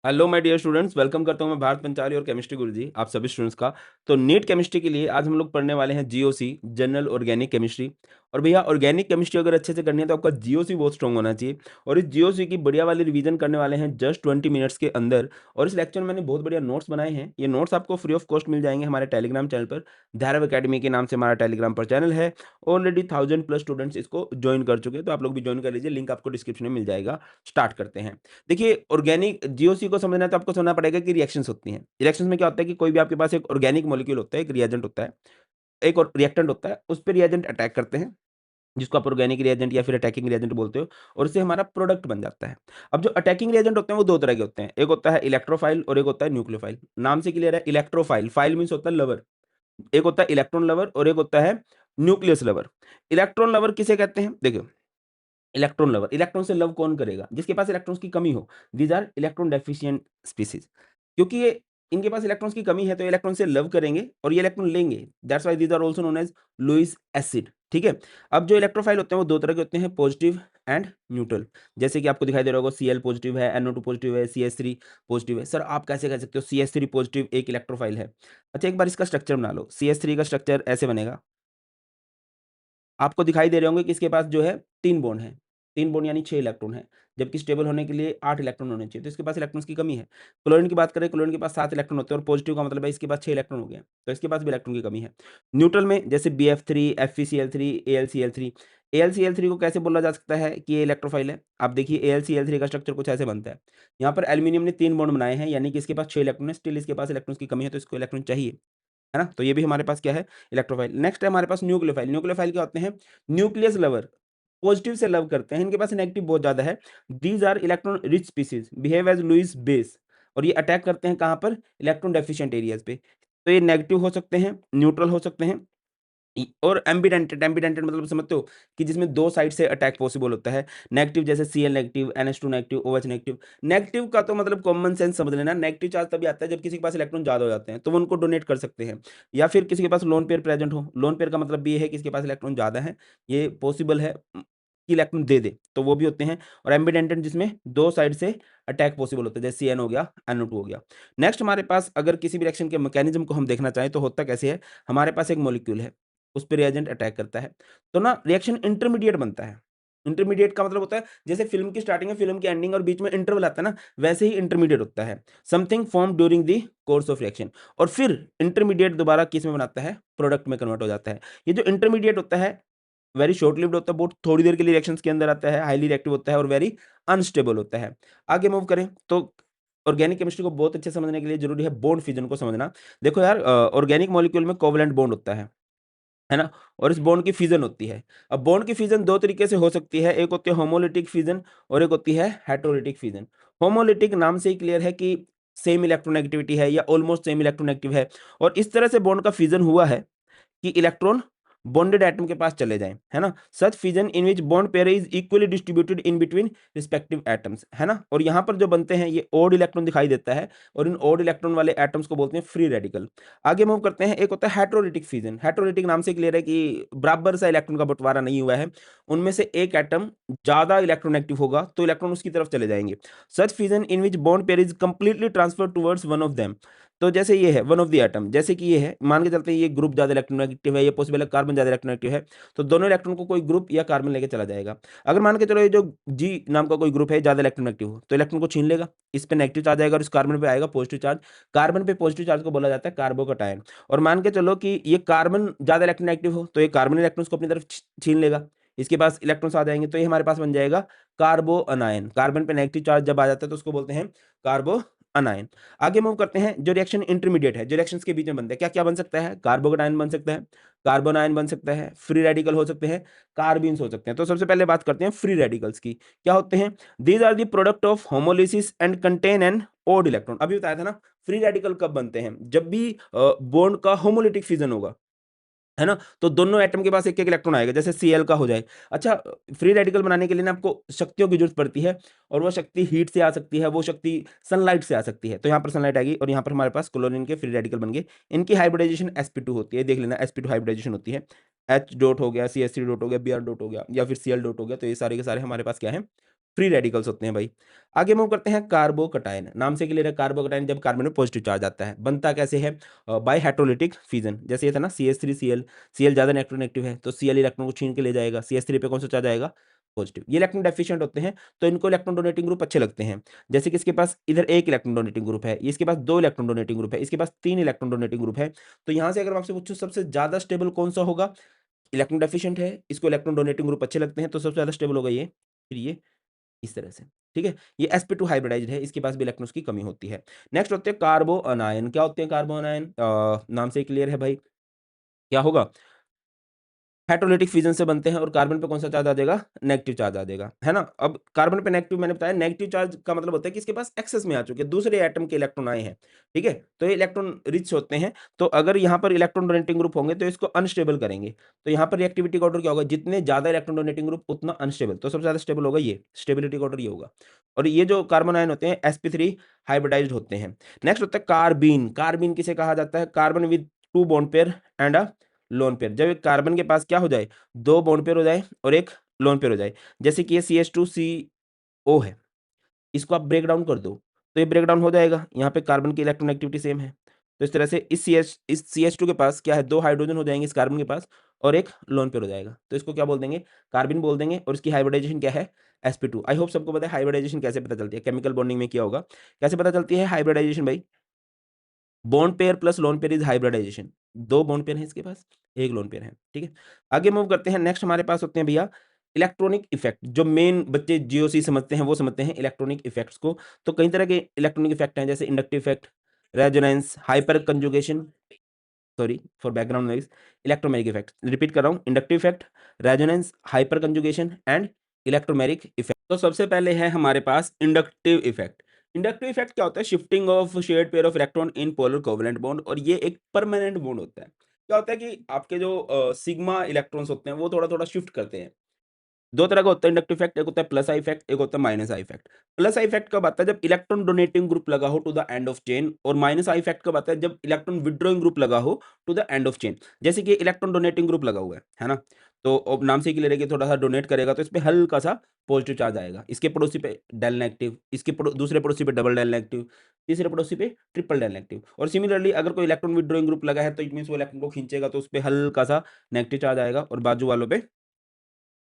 Hello my dear students, welcome करता हूं मैं भारत पंचाली और केमिस्ट्री गुरुजी आप सभी स्टूडेंट्स का। तो नीट केमिस्ट्री के लिए आज हम लोग पढ़ने वाले हैं जीओसी, जनरल ऑर्गेनिक केमिस्ट्री। और भैया ऑर्गेनिक केमिस्ट्री अगर अच्छे से करनी है तो आपका जीओसी बहुत स्ट्रांग होना चाहिए। और इस जीओसी की बढ़िया वाली रिवीजन करने वाले हैं जस्ट 20 मिनट्स के अंदर। और इस लेक्चर में मैंने बहुत बढ़िया नोट्स बनाए हैं। ये नोट्स आपको फ्री ऑफ कॉस्ट मिल जाएंगे हमारे टेलीग्राम चैनल पर। धैर्य अकेडमी के नाम से हमारा टेलीग्राम पर चैनल है। ऑलरेडी 1000+ स्टूडेंट्स इसको ज्वाइन कर चुके हैं, तो आप लोग भी ज्वाइन कर लीजिए, लिंक आपको डिस्क्रिप्शन में मिल जाएगा। स्टार्ट करते हैं। देखिए ऑर्गेनिक जीओसी को समझना है तो आपको समझना पड़ेगा कि रिएक्शंस होती हैं। रिएक्शंस में क्या होता है कि कोई भी आपके पास एक ऑर्गेनिक मॉलिक्यूल होता है, एक रिएजेंट होता है, एक और रिएक्टेंट होता है, उस पे रिएजेंट अटैक करते हैं, जिसको आप ऑर्गेनिक रिएजेंट या फिर अटैकिंग रिएजेंट बोलते हो, और इससे हमारा प्रोडक्ट बन जाता है। अब जो अटैकिंग रिएजेंट होते हैं वो दो तरह के होते हैं, एक होता है इलेक्ट्रोफाइल और एक होता है न्यूक्लियोफाइल। नाम से क्लियर है, इलेक्ट्रोफाइल, फाइल मीन्स होता है लवर, एक होता है इलेक्ट्रॉन लवर और एक होता है न्यूक्लियस लवर। इलेक्ट्रॉन लवर किसे कहते हैं? देखो, इलेक्ट्रॉन लवर, इलेक्ट्रॉन से लव कौन करेगा? जिसके पास इलेक्ट्रॉन्स की कमी हो। These are electron deficient species. क्योंकि ये इनके पास इलेक्ट्रॉन्स की कमी है तो ये इलेक्ट्रॉन से लव करेंगे और ये इलेक्ट्रॉन लेंगे। That's why these are also known as Lewis acid. ठीक है। अब जो इलेक्ट्रोफाइल होते हैं वो दो तरह के होते हैं, पॉजिटिव एंड न्यूट्रल। जैसे कि आपको दिखाई दे रहा होगा Cl पॉजिटिव है, NO2 पॉजिटिव है, CH3 पॉजिटिव है। सर आप कैसे कह सकते हो CH3 पॉजिटिव एक इलेक्ट्रोफाइल है? अच्छा एक बार इसका स्ट्रक्चर बना लो। CH3 का स्ट्रक्चर ऐसे बनेगा। आपको दिखाई दे रहे होंगे कि इसके पास जो है 3 बॉन्ड हैं। 3 बॉन्ड यानी 6 इलेक्ट्रॉन हैं, जबकि स्टेबल होने के लिए 8 इलेक्ट्रॉन होने चाहिए, तो इसके पास इलेक्ट्रॉन्स की कमी है। क्लोरीन की बात करें, क्लोरीन के पास 7 इलेक्ट्रॉन होते हैं और पॉजिटिव का मतलब है इसके पास 6 इलेक्ट्रॉन हो गए, तो इसके पास भी इलेक्ट्रॉन की कमी है। न्यूट्रल में जैसे BF3, FeCl3, AlCl3। AlCl3 को कैसे बोला जा सकता है कि ये इलेक्ट्रोफाइल है? आप देखिए AlCl3 का स्ट्रक्चर कुछ ऐसे बनता है। यहाँ पर एल्यूमीनियम ने 3 बॉन्ड बनाए हैं, यानी कि इसके पास 6 इलेक्ट्रॉन है, स्टिल इसके पास इलेक्ट्रॉन्स की कमी है, तो इसको इलेक्ट्रॉन चाहिए। है ना? तो ये भी हमारे पास क्या है? इलेक्ट्रोफाइल। नेक्स्ट है हमारे पास न्यूक्लियोफाइल। न्यूक्लियोफाइल क्या होते हैं? न्यूक्लियस लवर, पॉजिटिव से लव करते हैं, इनके पास नेगेटिव बहुत ज़्यादा है। These are electron rich species, behave as Lewis base. और ये अटैक करते हैं कहाँ पर? इलेक्ट्रॉन डेफिशिएंट एरियाज़ पे। तो ये नेगेटिव हो सकते हैं, न्यूट्रल हो सकते हैं और एम्बिडेंटेड। एम्बिडेंटेड मतलब समझते हो कि जिसमें 2 साइड से अटैक पॉसिबल होता है। नेगेटिव जैसे Cl negative, NH2 negative, OH negative. Negative का तो मतलब कॉमन सेंस समझ लेना, नेगेटिव चार्ज तभी आता है जब किसी के पास इलेक्ट्रॉन ज़्यादा हो जाते हैं, तो वो उनको डोनेट कर सकते हैं। या फिर किसी के पास लोन पेयर प्रेजेंट हो। लोन पेयर का मतलब भी ये है कि इसके पास इलेक्ट्रॉन ज़्यादा है, ये पॉसिबल है कि इलेक्ट्रॉन दे दे, तो वो भी होते हैं। और एम्बिडेंटेड जिसमें 2 साइड से अटैक पॉसिबल होता है, जैसे CN हो गया, NO2 हो गया। नेक्स्ट हमारे पास अगर किसी भी रिएक्शन के मैकेनिज्म को हम देखना चाहें तो होता कैसे है? हमारे पास एक मॉलिक्यूल है, उस पे रिएजेंट अटैक करता है, तो ना रिएक्शन इंटरमीडिएट बनता है। इंटरमीडिएट का मतलब होता है जैसे फ़िल्म की स्टार्टिंग में, फ़िल्म की एंडिंग और बीच में इंटरवल आता है ना, वैसे ही इंटरमीडिएट होता है। Something formed during the course of reaction. और फिर इंटरमीडिएट दोबारा किस में बनाता है? प्रोडक्ट में कन्वर्ट हो जाता है। ये जो इंटरमीडिएट होता है वेरी शॉर्ट लिव्ड होता है, बहुत थोड़ी देर के लिए रिएक्शंस के अंदर आता है, हाईली रिएक्टिव होता है और वेरी अनस्टेबल होता है। आगे मूव करें तो ऑर्गेनिक केमिस्ट्री को बहुत अच्छे से समझने के लिए ज़रूरी है बॉन्ड फिजन को समझना। देखो यार ऑर्गेनिक मॉलिक्यूल में कोवैलेंट बॉन्ड होता है ना? और इस बॉन्ड की फिजन होती है। अब बॉन्ड की फिजन 2 तरीके से हो सकती है, एक होती है होमोलिटिक फिजन और एक होती है हेटेरोलिटिक फिजन। होमोलिटिक नाम से ही क्लियर है कि सेम इलेक्ट्रोनेगेटिविटी है या ऑलमोस्ट सेम इलेक्ट्रोनेगेटिव है, और इस तरह से बॉन्ड का फिजन हुआ है कि इलेक्ट्रॉन बॉन्डेड एटम के पास चले जाएँ, है ना? Such fission in which bond pair is equally distributed in between respective atoms, है ना? और यहाँ पर जो बनते हैं ये ऑड इलेक्ट्रॉन दिखाई देता है और इन ऑड इलेक्ट्रॉन वाले एटम्स को बोलते हैं फ्री रेडिकल। आगे मूव करते हैं, एक होता है हेटेरोलिटिक फिजन। हेटेरोलिटिक नाम से क्लियर है कि बराबर सा इलेक्ट्रॉन का बँटवारा नहीं हुआ है। उनमें से एक एटम ज़्यादा इलेक्ट्रोनेगेटिव होगा तो इलेक्ट्रॉन उसकी तरफ चले जाएँगे। Such fission in which bond pair is completely transferred towards one of them. तो जैसे ये है वन ऑफ द एटम, जैसे कि ये है, मान के चलते हैं ये ग्रुप ज़्यादा इलेक्ट्रोनेगेटिव है, ये पॉसिबल है कार्बन ज़्यादा इलेक्ट्रोनेगेटिव है, तो दोनों इलेक्ट्रॉन को कोई ग्रुप या कार्बन लेके चला जाएगा। अगर मान के चलो ये जो G नाम का कोई ग्रुप है ज़्यादा इलेक्ट्रोनेगेटिव हो, तो इलेक्ट्रॉन को छीन लेगा, इस पे नेगेटिव चार्ज आएगा और इस कार्बन पे आएगा पॉजिटिव चार्ज। कार्बन पे पॉजिटिव चार्ज को बोला जाता है कार्बोकैटायन। और मान के चलो कि ये कार्बन ज़्यादा इलेक्ट्रोनेगेटिव हो, तो ये कार्बन इलेक्ट्रॉन्स को अपनी तरफ छीन लेगा, इसके पास इलेक्ट्रॉन्स आ जाएँगे, तो ये हमारे पास बन जाएगा कार्बो अनायन। कार्बन पे नेगेटिव चार्ज जब आ जाता है तो उसको बोलते हैं कार्बो अनायन। आगे मूव करते हैं, जो रिएक्शन इंटरमीडिएट है, जो रिएक्शंस के बीच में बनते हैं, क्या-क्या बन सकता है? कार्बोकैटायन बन सकता है, कार्बन आयन बन सकता है, फ्री रेडिकल हो सकते हैं, कार्बीन्स हो सकते हैं। तो सबसे पहले बात करते हैं फ्री रेडिकल्स की। क्या होते हैं? These are the product of homolysis and contain an odd electron. अभी बताया था ना, फ्री रेडिकल कब बनते हैं? जब भी बॉन्ड का होमोलिटिक फिजन होगा। है ना? तो दोनों एटम के पास एक-एक इलेक्ट्रॉन आएगा, जैसे Cl का हो जाए। अच्छा, फ्री रेडिकल बनाने के लिए ना आपको शक्तियों की ज़रूरत पड़ती है और वो शक्ति हीट से आ सकती है, वो शक्ति सनलाइट से आ सकती है। तो यहाँ पर सनलाइट आएगी और यहाँ पर हमारे पास क्लोरीन के फ्री रेडिकल बन गए। इनकी हाइब्रिडाइजेशन sp2 होती है, देख लेना sp2 हाइब्रिडाइजेशन होती है। H डॉट हो गया, CH3 डॉट हो गया, Br डॉट हो गया या फिर Cl डॉट हो गया, तो ये सारे के सारे हमारे पास क्या हैं? फ्री रेडिकल्स होते हैं भाई। आगे मूव करते हैं कार्बोकटायन, नाम से क्लियर है कार्बोकटायन जब कार्बन में पॉजिटिव चार्ज आता है, बनता कैसे है? By hydrolytic fission. जैसे ये था ना CH3Cl, Cl ज़्यादा इलेक्ट्रोनेगेटिव है तो Cl इलेक्ट्रॉन को छीन के ले जाएगा, CH3 पे कौन सा चार्ज आएगा? पॉजिटिव। ये इलेक्ट्रॉन डेफिशिएंट होते हैं तो इनको इलेक्ट्रॉन डोनेटिंग ग्रुप अच्छे लगते हैं। जैसे कि इसके पास इधर 1 इलेक्ट्रॉन डोनेटिंग ग्रुप है, इसके पास 2 इलेक्ट्रॉन डोनेटिंग ग्रुप है, इसके पास 3 इलेक्ट्रॉन डोनेटिंग ग्रुप है। तो यहाँ से अगर मैं आपसे पूछूँ सबसे ज़्यादा स्टेबल कौन-सा होगा? इलेक्ट्रॉन डेफिशिएंट है, इसको इलेक्ट्रॉन डोनेटिंग ग्रुप अच्छे लगते हैं तो सबसे ज़्यादा स्टेबल होगा ये, फिर ये, इस तरह से, ठीक है? ये sp2 हाइब्रिडाइज्ड है, इसके पास भी इलेक्ट्रॉन्स की कमी होती है। नेक्स्ट होते हैं कार्बो अनायन, क्या होते हैं कार्बो अनायन? नाम से ही क्लियर है भाई, क्या होगा? हाइड्रोलिटिक फिजन से बनते हैं और कार्बन पे कौन-सा चार्ज आ जाएगा? नेगेटिव चार्ज आ जाएगा, है ना? अब कार्बन पे नेगेटिव मैंने बताया, नेगेटिव चार्ज का मतलब होता है कि इसके पास एक्सेस में आ चुके हैं, दूसरे एटम के इलेक्ट्रॉन आए हैं, ठीक है? तो ये इलेक्ट्रॉन रिच होते हैं, तो अगर यहाँ पर इलेक्ट्रॉन डोनेटिंग ग्रुप होंगे तो इसको अनस्टेबल करेंगे। तो यहाँ पर रिएक्टिविटी का ऑर्डर क्या होगा? जितने ज़्यादा इलेक्ट्रॉन डोनेटिंग ग्रुप उतना अनस्टेबल, तो सबसे ज़्यादा स्टेबल होगा ये, स्टेबिलिटी का ऑर्डर ये होगा। और ये जो कार्बन आयन होते हैं sp3 हाइब्रिडाइज्ड होते हैं। नेक्स्ट होता है कार्बीन, कार्बीन किसे कहा जाता है? Carbon with 2 bond pair and a lone pair. जब एक कार्बन के पास क्या हो जाए? 2 बॉन्ड पेयर हो जाए और 1 लोन पेयर हो जाए। जैसे कि ये CH2CO है, इसको आप ब्रेक डाउन कर दो, तो ये ब्रेक डाउन हो जाएगा। यहाँ पे कार्बन की इलेक्ट्रॉन एक्टिविटी सेम है। तो इस तरह से इस CH2 के पास क्या है? 2 हाइड्रोजन हो जाएँगे इस कार्बन के पास और 1 लोन पेयर हो जाएगा। तो इसको क्या बोल देंगे? कार्बन बोल देंगे और इसकी हाइब्रिडाइजेशन क्या है? sp2। आई होप सबको पता है हाइब्रिडाइजेशन कैसे पता चलती है? केमिकल बॉन्डिंग में किया होगा। कैसे पता चलती है हाइब्रिडाइजेशन भाई? Bond pair plus lone pair is hybridisation. 2 bond pair हैं इसके पास, 1 लोन पेयर है, ठीक है? आगे मूव करते हैं, नेक्स्ट हमारे पास होते हैं भैया इलेक्ट्रॉनिक इफ़ेक्ट। जो मेन बच्चे जीओसी समझते हैं, वो समझते हैं इलेक्ट्रॉनिक इफ़ेक्ट्स को। तो कई तरह के इलेक्ट्रॉनिक इफ़ेक्ट हैं, जैसे inductive effect, resonance, hyper conjugation, sorry for background noise, electromagnetic effect. Repeat कर रहा हूँ, inductive effect, resonance, hyper conjugation and electromagnetic effect. तो सबसे पहले है हमारे पास इंडक्टिव इफ़ेक्ट। इंडक्टिव इफ़ेक्ट क्या होता है? Shifting of shared pair of electron in polar covalent bond, और ये एक परमानेंट बॉन्ड होता है। क्या होता है कि आपके जो सिग्मा इलेक्ट्रॉन्स होते हैं, वो थोड़ा-थोड़ा शिफ्ट करते हैं। 2 तरह का होता है इंडक्टिव इफेक्ट, एक होता है प्लस आई इफेक्ट, एक होता है minus I effect. Plus I effect कब आता है? जब इलेक्ट्रॉन डोनेटिंग ग्रुप लगा हो to the end of chain, और माइनस आई इफेक्ट कब आता है? जब इलेक्ट्रॉन विथड्रॉइंग ग्रुप लगा हो to the end of chain. जैसे कि इलेक्ट्रॉन डोनेटिंग ग्रुप लगा हुआ है ना? तो अब नाम से ही क्लियर है कि थोड़ा-सा डोनेट करेगा तो इसपे हल्का-सा पॉजिटिव चार्ज आएगा। इसके पड़ोसी पे डेल नेगेटिव, इसके दूसरे पड़ोसी पे डबल डेल नेगेटिव, तीसरे पड़ोसी पे ट्रिपल डेल नेगेटिव। और सिमिलरली अगर कोई इलेक्ट्रॉन विथड्रॉइंग ग्रुप लगा है तो इट मीन्स वो इलेक्ट्रॉन को खींचेगा तो उसपे हल्का-सा नेगेटिव चार्ज आएगा और बाजू वालों पे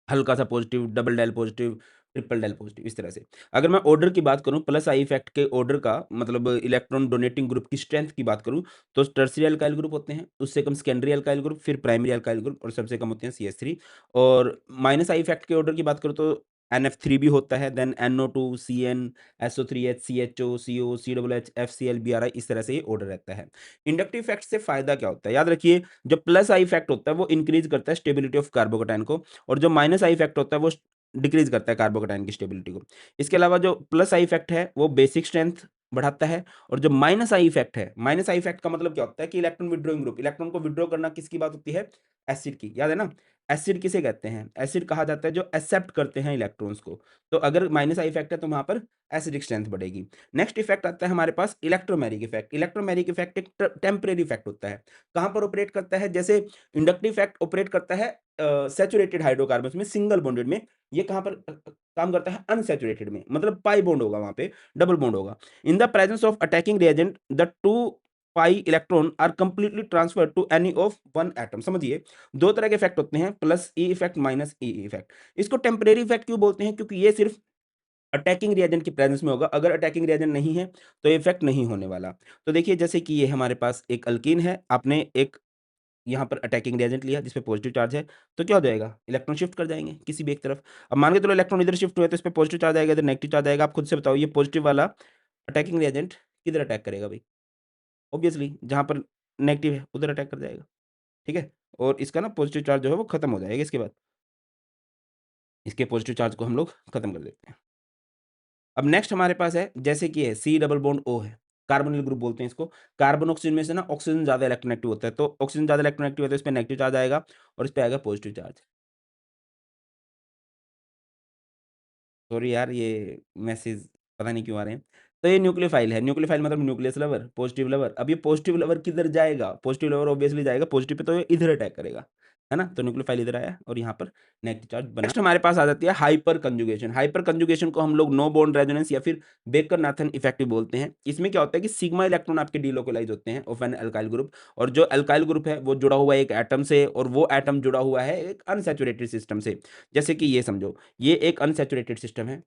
हल्का-सा positive, double del positive, triple del positive, इस तरह से। अगर मैं ऑर्डर की बात करूँ, प्लस आई इफ़ेक्ट के ऑर्डर का मतलब इलेक्ट्रॉन डोनेटिंग ग्रुप की स्ट्रेंथ की बात करूँ, तो टर्शियरी अल्काइल ग्रुप होते हैं, उससे कम सेकेंडरी अल्काइल ग्रुप, फिर प्राइमरी अल्काइल ग्रुप और सबसे कम होते हैं CH3। और माइनस आई इफ़ेक्ट के ऑर्डर की बात करूँ तो NF3 भी होता है, then NO2, CN, SO3H, CHO, CO, COOH, FCl, Bri, इस तरह से ये ऑर्डर रहता है। इंडक्टिव इफ़ेक्ट से फ़ायदा क्या होता है? याद रखिए, जो प्लस आई इफ़ेक्ट होता है वो इंक्रीज़ करता है स्टेबिलिटी ऑफ कार्बोकैटायन को, और जो माइनस आई इफ़ेक्ट होता है वो डिक्रीज़ करता है कार्बोकैटायन की स्टेबिलिटी को। इसके अलावा जो प्लस आई इफ़ेक्ट है वो बेसिक स्ट्रेंथ बढ़ाता है, और जो माइनस आई इफ़ेक्ट है, माइनस आई इफ़ेक्ट का मतलब क्या होता है कि इलेक्ट्रॉन विथड्रॉइंग ग्रुप, इलेक्ट्रॉन को विथड्रॉ करना किसकी बात होती है? एसिड की, याद है ना? एसिड किसे कहते हैं? एसिड कहा जाता है जो एक्सेप्ट करते हैं इलेक्ट्रॉन्स को। तो अगर माइनस आई इफ़ेक्ट है तो वहाँ पर एसिडिक स्ट्रेंथ बढ़ेगी। नेक्स्ट इफ़ेक्ट आता है हमारे पास इलेक्ट्रोमेरिक इफ़ेक्ट। इलेक्ट्रोमेरिक इफ़ेक्ट एक टेम्परेरी इफ़ेक्ट होता है। कहाँ पर ऑपरेट करता है? जैसे इंडक्टिव इफ़ेक्ट ऑपरेट करता है सैचुरेटेड हाइड्रोकार्बन्स में, सिंगल बॉन्डेड में। ये कहाँ पर काम करता है? अनसैचुरेटेड में, मतलब पाई बॉन्ड होगा वहाँ पे, डबल बॉन्ड होगा। In the presence of attacking reagent the 2 pi electron are completely transferred to any of one atom. समझिए, 2 तरह के इफ़ेक्ट होते हैं, plus E effect, minus E effect. इसको टेम्परेरी इफ़ेक्ट क्यों बोलते हैं? क्योंकि ये सिर्फ अटैकिंग रिएजेंट की प्रेजेंस में होगा। अगर अटैकिंग रिएजेंट नहीं है तो ये इफ़ेक्ट नहीं होने वाला। तो देखिए, जैसे कि ये हमारे पास एक अल्कीन है, आपने एक यहाँ पर अटैकिंग रिएजेंट लिया जिसपे पॉजिटिव चार्ज है, तो क्या हो जाएगा? इलेक्ट्रॉन शिफ्ट कर जाएँगे किसी भी एक तरफ। अब मान के चलो इलेक्ट्रॉन इधर शिफ्ट हुए तो इसपे पॉजिटिव चार्ज आएगा, इधर नेगेटिव चार्ज आएगा। आप खुद से बताओ, ये पॉजिटिव वाला अटैकिंग रिएजेंट किधर अटैक करेगा भाई? ऑब्वियसली जहाँ पर नेगेटिव है उधर अटैक कर जाएगा, ठीक है? और इसका ना पॉजिटिव चार्ज जो है वो खत्म हो जाएगा इसके बाद। इसके पॉजिटिव चार्ज को हम लोग खत्म कर देते हैं। अब नेक्स्ट हमारे पास है, जैसे कि है C डबल बॉन्ड O है, कार्बोनिल ग्रुप बोलते हैं इसको। कार्बन ऑक्सीजन में से ना ऑक्सीजन ज़्यादा इलेक्ट्रोनेगेटिव होता है, तो ऑक्सीजन ज़्यादा इलेक्ट्रोनेगेटिव है तो इस पे नेगेटिव चार्ज आएगा और इस पे आएगा पॉजिटिव चार्ज। सॉरी यार, ये मैसेज पता नहीं क्यों आ रहे हैं। तो ये न्यूक्लियोफाइल है, न्यूक्लियोफाइल मतलब न्यूक्लियस लवर, पॉजिटिव लवर। अब ये पॉजिटिव लवर किधर जाएगा? पॉजिटिव लवर ऑब्वियसली जाएगा पॉजिटिव पे, तो ये इधर अटैक करेगा। है ना? तो न्यूक्लियोफाइल इधर आया और यहाँ पर नेगेटिव चार्ज बना। नेक्स्ट हमारे पास आ जाती है हाइपर कंजुगेशन। हाइपर कंजुगेशन को हम लोग नो बॉन्ड रेजोनेंस या फिर बेकर-नाथन इफेक्ट भी बोलते हैं। इसमें क्या होता है कि सिग्मा इलेक्ट्रॉन आपके डिलोकलाइज़ होते हैं ऑफ एन अल्काइल ग्रुप, और जो अल्काइल ग्रुप है वो जुड़ा हुआ है एक एटम से, और वो एटम जुड़ा हुआ है एक अनसैचुरेटेड सिस्टम से। जैसे कि ये समझो, ये एक अनसैचुरेटेड सिस्टम है।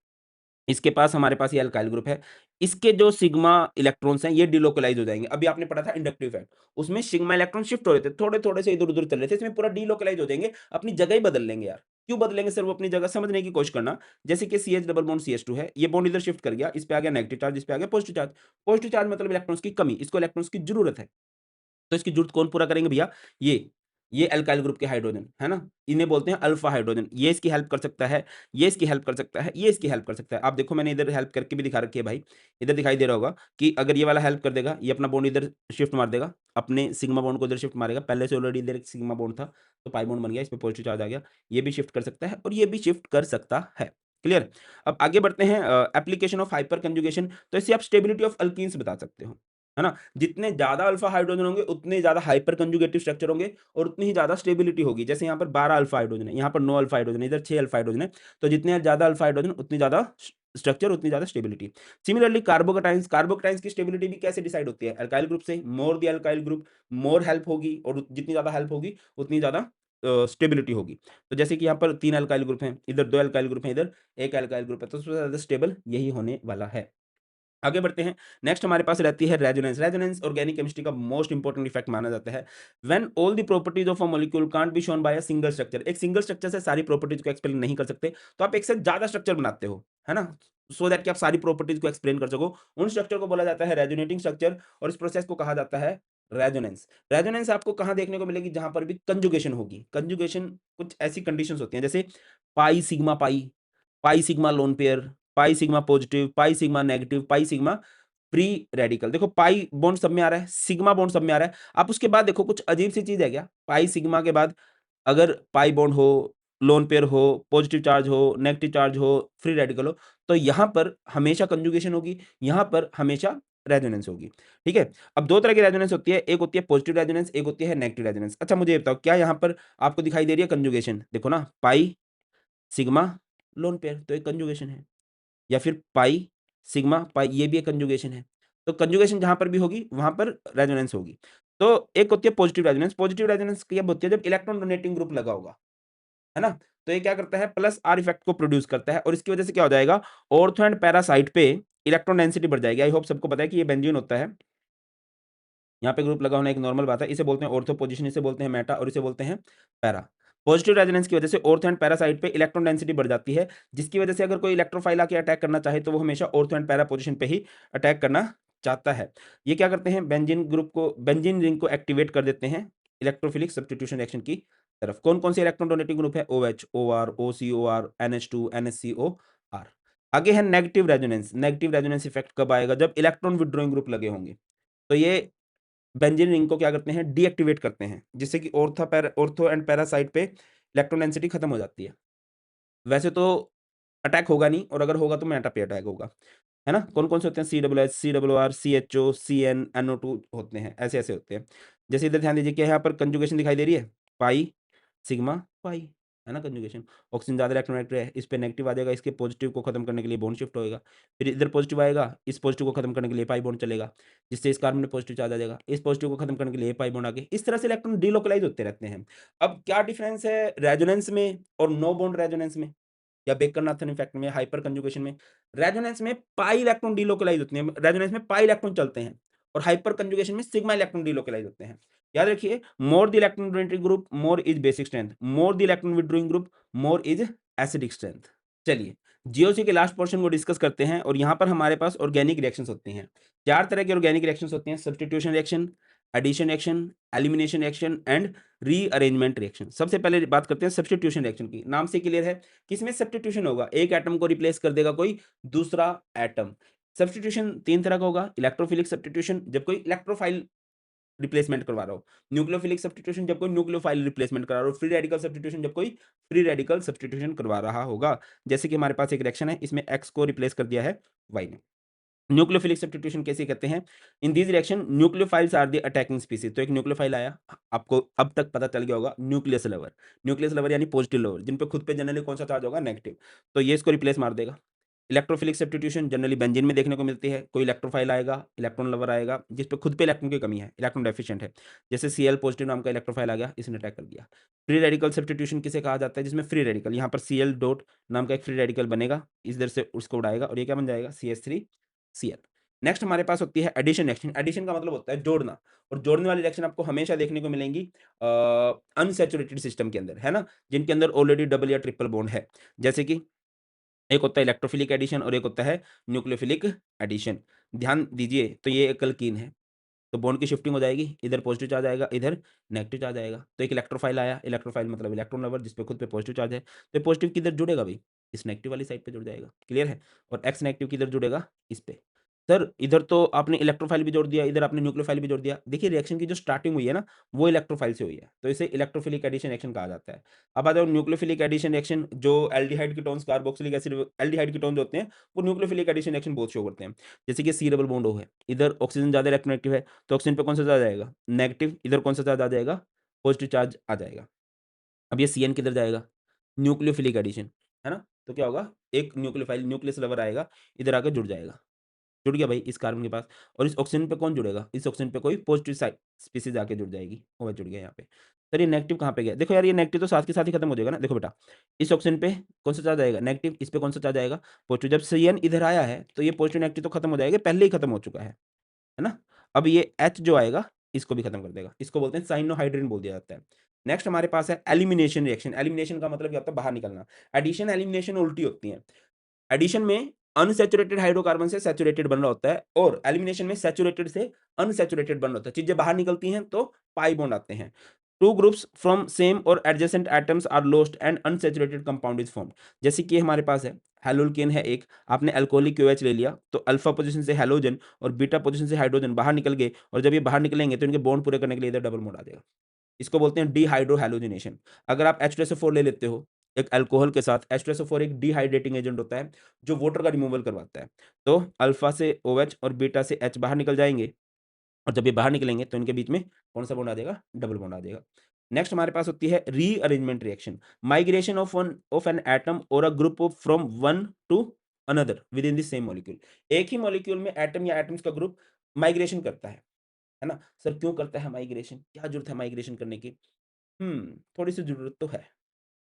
इसके पास हमारे पास ये अल्काइल ग्रुप है। इसके जो सिग्मा इलेक्ट्रॉन्स हैं ये डिलोकलाइज़ हो जाएँगे। अभी आपने पढ़ा था इंडक्टिव इफेक्ट, उसमें सिग्मा इलेक्ट्रॉन शिफ्ट हो रहे थे, थोड़े-थोड़े से इधर-उधर चल रहे थे, इसमें पूरा डिलोकलाइज़ हो जाएँगे, अपनी जगह ही बदल लेंगे यार। क्यों बदलेंगे सर वो अपनी जगह? समझने की कोशिश करना। जैसे कि CH डबल बॉन्ड CH2 है, ये बॉन्ड इधर शिफ्ट कर गया, इस पे आ गया नेगेटिव चार्ज, इस पे आ गया पॉजिटिव चार्ज। पॉजिटिव चार्ज मतलब इलेक्ट्रॉन्स की कमी, इसको इलेक्ट्रॉन्स की ज़रूरत है। तो इसकी ज़रूरत कौन पूरा करेंगे भैया? ये। ये अल्काइल ग्रुप के हाइड्रोजन, है ना? इन्हें बोलते हैं अल्फा हाइड्रोजन। ये इसकी हेल्प कर सकता है, ये इसकी हेल्प कर सकता है, ये इसकी हेल्प कर सकता है। आप देखो मैंने इधर हेल्प करके भी दिखा रखी है भाई। इधर दिखाई दे रहा होगा कि अगर ये वाला हेल्प कर देगा, ये अपना बॉन्ड इधर शिफ्ट मार देगा, अपने सिग्मा बॉन्ड को इधर शिफ्ट मारेगा। पहले से ऑलरेडी इधर एक सिग्मा बॉन्ड था, तो पाई बॉन्ड बन गया, इसमें पॉजिटिव चार्ज आ गया। ये भी शिफ्ट कर सकता है और ये भी शिफ्ट कर सकता है। क्लियर? अब आगे बढ़ते हैं एप्लीकेशन ऑफ हाइपर कंजुगेशन। तो इससे आप स्टेबिलिटी ऑफ अल्कीन्स बता सकते हो, है ना? जितने ज़्यादा अल्फा हाइड्रोजन होंगे, उतने ज़्यादा हाइपर कंजुगेटिव स्ट्रक्चर होंगे और उतनी ही ज़्यादा स्टेबिलिटी होगी। जैसे यहाँ पर 12 अल्फा हाइड्रोजन है, यहाँ पर 9 अल्फा हाइड्रोजन है, इधर 6 अल्फा हाइड्रोजन है। तो जितने ज़्यादा अल्फा हाइड्रोजन, उतनी ज़्यादा स्ट्रक्चर, उतनी ज़्यादा स्टेबिलिटी। सिमिलरली कार्बोकेटाइन्स, कार्बोकेटाइन्स की स्टेबिलिटी भी कैसे डिसाइड होती है? अल्काइल ग्रुप से। More the alkyl group, more help होगी, और जितनी ज़्यादा हेल्प होगी, उतनी ज़्यादा स्टेबिलिटी होगी। तो जैसे कि यहाँ पर 3 अल्काइल ग्रुप हैं, इधर 2 अल्काइल ग्रुप हैं, इधर 1 अल्काइल ग्रुप है, तो सबसे ज़्यादा स्टेबल यही होने वाला है। आगे बढ़ते हैं। नेक्स्ट हमारे पास रहती है रेजोनेंस। रेजोनेंस ऑर्गेनिक केमिस्ट्री का मोस्ट इंपोर्टेंट इफेक्ट माना जाता है। When all the properties of a molecule can't be shown by a single structure. एक सिंगल स्ट्रक्चर से सारी प्रॉपर्टीज को एक्सप्लेन नहीं कर सकते, तो आप एक से ज्यादा स्ट्रक्चर बनाते हो, है ना? सो दैट कि आप सारी प्रॉपर्टीज को एक्सप्लेन कर सको। उन स्ट्रक्चर को बोला जाता है रेजोनेटिंग स्ट्रक्चर, और इस प्रोसेस को कहा जाता है रेजोनेंस। रेजोनेंस आपको कहाँ देखने को मिलेगी? जहां पर भी कंजुगेशन होगी। कंजुगेशन कुछ ऐसी कंडीशंस होती हैं, जैसे pi sigma pi, pi sigma lone pair, pi sigma positive, pi sigma negative, pi sigma free radical. देखो पाई बॉन्ड सब में आ रहा है, सिग्मा बॉन्ड सब में आ रहा है। आप उसके बाद देखो कुछ अजीब सी चीज़ है क्या? पाई सिग्मा के बाद अगर पाई बॉन्ड हो, लोन पेयर हो, पॉजिटिव चार्ज हो, नेगेटिव चार्ज हो, फ्री रेडिकल हो, तो यहाँ पर हमेशा कंजुगेशन होगी, यहाँ पर हमेशा रेजोनेंस होगी। ठीक है? अब 2 तरह की रेजोनेंस होती है, एक होती है पॉजिटिव रेजोनेंस, एक होती है नेगेटिव रेजोनेंस। अच्छा मुझे ये बताओ, क्या यहाँ पर आपको दिखाई दे रही है कंजुगेशन? देखो ना, पाई, सिग्मा, लोन पेयर, तो एक कंजुगेशन है। या फिर पाई, सिग्मा, पाई, ये भी एक कंजुगेशन है। तो कंजुगेशन जहाँ पर भी होगी, वहाँ पर रेजोनेंस होगी। तो एक होती है पॉजिटिव रेजोनेंस। पॉजिटिव रेजोनेंस कब होती है? जब इलेक्ट्रॉन डोनेटिंग ग्रुप लगा होगा, है ना? तो ये क्या करता है? प्लस आर इफेक्ट को प्रोड्यूस करता है, और इसकी वजह से क्या हो जाएगा? ऑर्थो एंड पैरा साइट पे इलेक्ट्रॉन डेंसिटी बढ़ जाएगी। आई होप सबको पता है कि ये बेंजीन होता है। यहाँ पे ग्रुप लगा होना एक नॉर्मल बात है। इसे बोलते हैं ऑर्थो पोजीशन, इसे बोलते हैं मेटा, और इसे बोलते हैं पैरा। पॉजिटिव रेजोनेंस की वजह से ऑर्थो एंड पैरा साइड पे इलेक्ट्रॉन डेंसिटी बढ़ जाती है, जिसकी वजह से अगर कोई इलेक्ट्रोफाइल आके अटैक करना चाहे, तो वो हमेशा ऑर्थो एंड पैरा पोजीशन पे ही अटैक करना चाहता है। ये क्या करते हैं? बेंजीन ग्रुप को, बेंजीन रिंग को एक्टिवेट कर देते हैं इलेक्ट्रोफिलिक सब्स्टिट्यूशन रिएक्शन की तरफ। कौन-कौन से इलेक्ट्रॉन डोनेटिंग ग्रुप है? OH, OR, OCOR, NH2, NHCOR। आगे है negative resonance. Negative resonance effect कब आएगा? जब इलेक्ट्रॉन विथड्रॉइंग ग्रुप लगे होंगे। तो ये बेंजीन रिंग को क्या करते हैं? डीएक्टिवेट करते हैं, जिससे कि ऑर्थो एंड पैरा साइड पे इलेक्ट्रॉन डेंसिटी खत्म हो जाती है। वैसे तो अटैक होगा नहीं, और अगर होगा तो मेटा पे अटैक होगा, है ना? कौन-कौन से होते हैं? COOH, COR, CHO, CN, NO2 होते हैं, ऐसे-ऐसे होते हैं। जैसे इधर ध्यान दीजिए, क्या यहाँ पर कंजुगेशन दिखाई दे रही है? पाई, सिग्मा, पाई, है ना कंजुगेशन? ऑक्सीजन ज़्यादा इलेक्ट्रॉन है, इस पे नेगेटिव आ जाएगा, इसके पॉजिटिव को खत्म करने के लिए बॉन्ड शिफ्ट होएगा। फिर इधर पॉजिटिव आएगा, इस पॉजिटिव को खत्म करने के लिए पाई बॉन्ड चलेगा, जिससे इस कार्बन में पॉजिटिव चार्ज आ जाएगा। इस पॉजिटिव को खत्म करने के लिए पाई बॉन्ड आगे। इस तरह से इलेक्ट्रॉन डिलोकलाइज़ होते रहते हैं। अब क्या डिफरेंस है रेजोनेंस में और नो बॉन्ड रेजोनेंस में, या बेकर-नाथन इफेक्ट में, हाइपर कंजुगेशन में? रेजोनेंस में पाई इलेक्ट्रॉन डिलोकलाइज़ होते हैं, रेजोनेंस में पाई इलेक्ट्रॉन चलते हैं, और हाइपर कंजुगेशन में सिग्मा इलेक्ट्रॉन डिलोकलाइज़ होते हैं। याद रखिए, more the electron donating group, more is basic strength, more the electron withdrawing group, more is acidic strength. चलिए, जीओसी के लास्ट पोर्शन को डिस्कस करते हैं, और यहाँ पर हमारे पास ऑर्गेनिक रिएक्शंस होती हैं। 4 तरह के ऑर्गेनिक रिएक्शंस होती हैं: substitution reaction, addition reaction, elimination reaction and rearrangement reaction. सबसे पहले बात करते हैं सब्स्टिट्यूशन रिएक्शन की। नाम से क्लियर है, किसमें सब्स्टिट्यूशन होगा? एक एटम को रिप्लेस कर देगा कोई दूसरा एटम। सब्स्टिट्यूशन 3 तरह का होगा: इलेक्ट्रोफिलिक सब्स्टिट्यूशन, जब कोई इलेक्ट्रोफाइल रिप्लेसमेंट करवा रहा हो; न्यूक्लियोफिलिक सब्स्टिट्यूशन, जब कोई न्यूक्लियोफाइल रिप्लेसमेंट करा रहा हो; फ्री रेडिकल सब्स्टिट्यूशन, जब कोई फ्री रेडिकल सब्स्टिट्यूशन करवा रहा होगा। जैसे कि हमारे पास एक रिएक्शन है, इसमें एक्स को रिप्लेस कर दिया है वाई ने। न्यूक्लियोफिलिक सब्स्टिट्यूशन कैसे कहते हैं? In these reaction nucleophiles are the attacking species. तो एक न्यूक्लियोफाइल आया, आपको अब तक पता चल गया होगा न्यूक्लियस लवर। न्यूक्लियस लवर यानी पॉजिटिव लवर, जिन पे खुद पे जनरली कौन-सा चार्ज होगा? नेगेटिव। तो ये इसको रिप्लेस मार देगा। इलेक्ट्रोफिलिक सब्स्टिट्यूशन जनरली बेंजीन में देखने को मिलती है। कोई इलेक्ट्रोफाइल आएगा, इलेक्ट्रॉन लवर आएगा, जिस पे खुद पे इलेक्ट्रॉन की कमी है, इलेक्ट्रॉन डेफिशिएंट है। जैसे Cl पॉजिटिव नाम का इलेक्ट्रोफाइल आ गया, इसने अटैक कर दिया। फ्री रेडिकल सब्स्टिट्यूशन किसे कहा जाता है? जिसमें फ्री रेडिकल, यहाँ पर Cl डॉट नाम का एक फ्री रेडिकल बनेगा, इधर से उसको उड़ाएगा और ये क्या बन जाएगा? CH3Cl। नेक्स्ट हमारे पास होती है एडिशन रिएक्शन। एडिशन का मतलब होता है जोड़ना, और जोड़ने वाली रिएक्शन आपको हमेशा देखने को मिलेंगी अनसैचुरेटेड सिस्टम के अंदर, है ना? जिनके अंदर ऑलरेडी डबल या ट्रिपल बॉन्ड है। जैसे कि एक होता है इलेक्ट्रोफिलिक एडिशन और एक होता है न्यूक्लियोफिलिक एडिशन। ध्यान दीजिए, तो ये एक एल्कीन है, तो बॉन्ड की शिफ्टिंग हो जाएगी, इधर पॉजिटिव चार्ज आएगा, इधर नेगेटिव चार्ज आएगा। तो एक इलेक्ट्रोफाइल आया, इलेक्ट्रोफाइल मतलब इलेक्ट्रॉन लवर, जिस पे खुद पे पॉजिटिव चार्ज है, तो पॉजिटिव किधर जुड़ेगा भाई? इस नेगेटिव वाली साइड पे जुड़ जाएगा, क्लियर है? और एक्स नेगेटिव किधर जुड़ेगा? इस पे। सर इधर तो आपने इलेक्ट्रोफाइल भी जोड़ दिया, इधर आपने न्यूक्लियोफाइल भी जोड़ दिया। देखिए रिएक्शन की जो स्टार्टिंग हुई है ना, वो इलेक्ट्रोफाइल से हुई है, तो इसे इलेक्ट्रोफिलिक एडिशन रिएक्शन कहा जाता है। अब आ जाओ न्यूक्लियोफिलिक एडिशन रिएक्शन, जो aldehyde ketones, carboxylic acid, aldehyde ketone जो होते हैं, वो न्यूक्लियोफिलिक एडिशन रिएक्शन बहुत शो करते हैं। जैसे कि सी डबल बॉन्ड O है, इधर ऑक्सीजन ज़्यादा इलेक्ट्रोनेगेटिव है, तो ऑक्सीजन पे कौन-सा चार्ज आएगा? नेगेटिव, इधर कौन-सा चार्ज आ जाएगा? पॉजिटिव चार्ज आ जाएगा। अब ये CN किधर जाएगा? न्यूक्लियोफिलिक एडिशन, है ना? तो क्या होगा? एक न्यूक्लियोफाइल, न्यूक्लियस लवर आएगा, इधर आके जुड़ जाएगा। जुड़ गया भाई इस कार्बन के पास, और इस ऑक्सीजन पे कौन जुड़ेगा? इस ऑक्सीजन पे कोई पॉजिटिव साइड स्पीशीज़ आके जुड़ जाएगी। OH जुड़ गया यहाँ पे। सर ये नेगेटिव कहाँ पे गया? देखो यार, ये नेगेटिव तो साथ के साथ ही खत्म हो जाएगा ना। देखो बेटा, इस ऑक्सीजन पे कौन-सा चार्ज आएगा? नेगेटिव, इस पे कौन-सा चार्ज आएगा? पॉजिटिव। जब CN इधर आया है, तो ये पॉजिटिव नेगेटिव तो खत्म हो जाएगा, पहले ही खत्म हो चुका है ना? अब ये H जो आएगा, इसको भी खत्म कर देगा। इसको बोलते हैं साइनोहाइड्रिन बोल दिया जाता है। नेक्स्ट हमारे पास है एलिमिनेशन रिएक्शन। एलिमिनेशन का मतलब क्या होता है? बाहर निकलना। एडिशन, एलिमिनेशन उल्टी होती हैं। एडिशन में अनसैचुरेटेड हाइड्रोकार्बन से सैचुरेटेड बन रहा होता है, और एलिमिनेशन में सैचुरेटेड से अनसैचुरेटेड बन रहा होता है। चीजें बाहर निकलती हैं तो पाई बॉन्ड आते हैं। टू ग्रुप्स फ्रॉम सेम और adjacent atoms are lost and unsaturated compound is formed. जैसे कि हमारे पास है हेलोल्केन है एक, आपने अल्कोहलिक क्यूएच ले लिया, तो अल्फा पोजीशन से हेलोजन और बीटा पोजीशन से हाइड्रोजन बाहर निकल गए, और जब ये बाहर निकलेंगे तो इनके बॉन्ड पूरे करने के लिए इधर डबल बॉन्ड आ जाएगा। इसको बोलते हैं डिहाइड्रोहैलोजिनेशन। अगर आप H2SO4 ले लेते हो, एक अल्कोहल के साथ, H2SO4 एक डिहाइड्रेटिंग एजेंट होता है, जो वाटर का रिमूवल करवाता है। तो अल्फा से OH और बीटा से H बाहर निकल जाएँगे, और जब ये बाहर निकलेंगे तो इनके बीच में कौन-सा बॉन्ड आ जाएगा? डबल बॉन्ड आ जाएगा। नेक्स्ट हमारे पास होती है rearrangement reaction. Migration of an atom और a group of from one to another within the same molecule. एक ही मॉलिक्यूल में एटम या एटम्स का ग्रुप माइग्रेशन करता है ना? सर क्यों करता है माइग्रेशन? क्या ज़रूरत है माइग्रेशन करने की? थोड़ी-सी ज़रूरत तो है।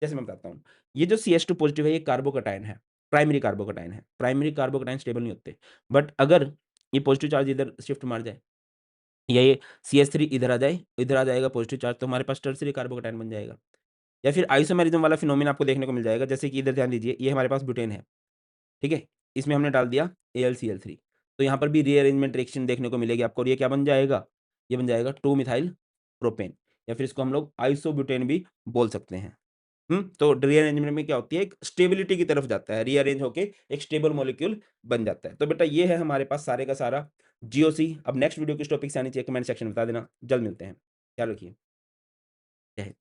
जैसे मैं बताता हूँ। ये जो CH2 पॉज़िटिव है, ये कार्बोकैटायन है, प्राइमरी कार्बोकैटायन है। प्राइमरी कार्बोकैटायन स्टेबल नहीं होते। बट अगर ये पॉज़िटिव चार्ज इधर शिफ्ट मार जाए, या ये CH3 इधर आ जाए, इधर आ जाएगा पॉज़िटिव चार्ज, तो हमारे पास टर्शियरी कार्बोकैटायन बन जाएगा। या फिर आइसोमेरिज़म वाला फिनोमेना आपको देखने को मिल जाएगा। जैसे कि इधर ध्यान दीजिए, ये हमारे पास ब्यूटेन है, ठीक है? इसमें हमने डाल दिया AlCl3, तो यहाँ पर भी रीअरेंजमेंट रिएक्शन देखने को मिलेगी आपको, और ये क्या बन जाएगा? ये बन जाएगा 2 मिथाइल प्रोपेन, या फिर इसको हम लोग आइसोब्यूटेन भी बोल सकते हैं। तो रीअरेंजमेंट में क्या होती है? एक स्टेबिलिटी की तरफ जाता है, रीअरेंज होके एक स्टेबल मॉलिक्यूल बन जाता है। तो बेटा ये है हमारे पास सारे का सारा जीओसी। अब नेक्स्ट वीडियो किस टॉपिक से आनी चाहिए, कमेंट सेक्शन में बता देना। जल्द मिलते हैं। ख्याल रखिए। जय हिंद।